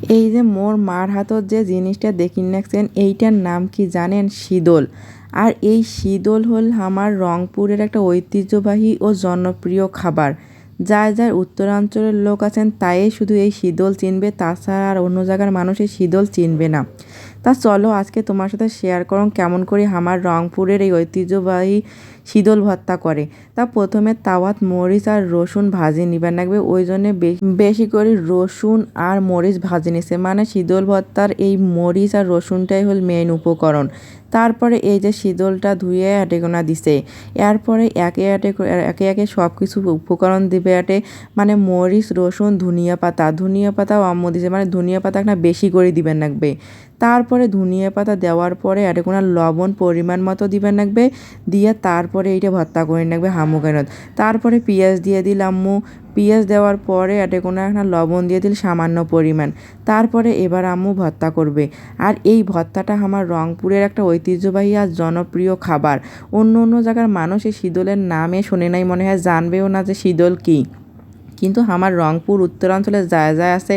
এই যে মোর মার হাতত যে জিনিসটা দেখিন রাখছেন এইটার নাম কি জানেন? শীদল। আর এই শীদল হল আমার রংপুরের একটা ঐতিহ্যবাহী ও জনপ্রিয় খাবার। যার উত্তরাঞ্চলের লোক আছেন তাই শুধু এই শীদল চিনবে, তাছাড়া আর অন্য জায়গার মানুষ এই শীদল চিনবে না। তা চলো আজকে তোমার সাথে শেয়ার করুন কেমন করে আমার রংপুরের এই ঐতিহ্যবাহী শীদল ভর্তা করে। তা প্রথমে তাওয়াত মরিচ আর রসুন ভাজি নিবেন লাগবে, ওই জন্যে বেশি করে রসুন আর মরিচ ভাজি নিছে, মানে শীদল ভর্তার এই মরিচ আর রসুনটাই হল মেইন উপকরণ। তারপরে এই যে শীদলটা ধুয়ে আটেগোনা দিছে, এরপরে একে একে সব কিছু উপকরণ দিবে আটে, মানে মরিচ রসুন ধনিয়া পাতাও আম্মু দিছে, মানে ধনিয়া পাতা একটা বেশি করে দিবেন লাগবে। তারপরে ধনিয়া পাতা দেওয়ার পরে আর কোনো লবণ পরিমাণ মতো দিবেন লাগবে, দিয়ে তারপরে এইটা ভর্তা করে লাগবে হামুকেনত। তারপরে পেঁয়াজ দিয়ে দিল আম্মু, পেঁয়াজ দেওয়ার পরে এটা কোনো একটা লবণ দিয়ে দিল সামান্য পরিমাণ। তারপরে এবার আম্মু ভর্তা করবে। আর এই ভর্তাটা আমার রংপুরের একটা ঐতিহ্যবাহী আর জনপ্রিয় খাবার। অন্য অন্য জায়গার মানুষ এই শীদলের নামে শোনে নাই, মনে হয় জানবেও না যে শীদল কী। কিন্তু আমার রংপুর উত্তরাঞ্চলে যায় আছে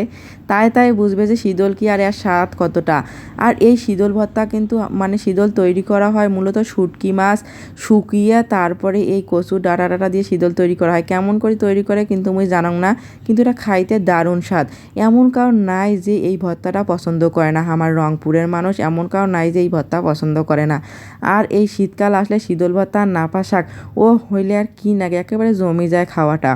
তাই বুঝবে যে শীদল কি আর এর স্বাদ কতটা। আর এই শীদল ভর্তা কিন্তু মানে শীদল তৈরি করা হয় মূলত শুটকি মাছ শুকিয়ে, তারপরে এই কচু ডাঁটা দিয়ে শীদল তৈরি করা হয়। কেমন করে তৈরি করে কিন্তু মুই জানাং না, কিন্তু এটা খাইতে দারুণ স্বাদ। এমন কারণ নাই যে এই ভর্তাটা পছন্দ করে না, আমার রংপুরের মানুষ এমন কারণ নাই যে এই ভর্তা পছন্দ করে না। আর এই শীতকাল আসলে শীদল ভর্তা আর নাপা শাক ও হইলে আর কি লাগে, একেবারে জমি যায় খাওয়াটা।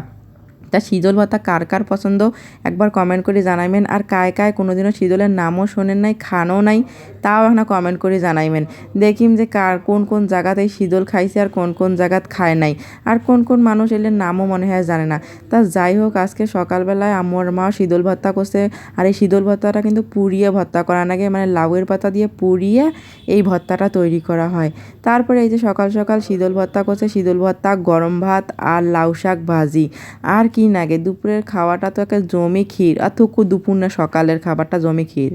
তা শীদল ভর্তা কার কার পছন্দ একবার কমেন্ট করে জানাইবেন। আর কায় কোনোদিনও শীদলের নামও শোনেন নাই, খানও নাই, তাও এখন কমেন্ট করে জানাইবেন। দেখিম যে কার কোন কোন জায়গাতে শীদল খাইছে আর কোন কোন জায়গাত খায় নাই, আর কোন কোন মানুষ এলে নামও মনে হয় জানে না। তা যাই হোক, আজকে সকালবেলায় আম্মুর মা শীদল ভর্তা করছে। আর এই শীদল ভর্তাটা কিন্তু পুড়িয়ে ভর্তা করা লাগে, মানে লাউয়ের পাতা দিয়ে পুড়িয়ে এই ভর্তাটা তৈরি করা হয়। তারপরে এই যে সকাল সকাল শীদল ভর্তা করছে, শীদল ভর্তা গরম ভাত আর লাউ শাক ভাজি। আর কি লাগে, দুপুরের খাওয়াটা তো একটা জমি ক্ষীর, আর তো দুপুর না সকালের খাবারটা জমি ক্ষীর।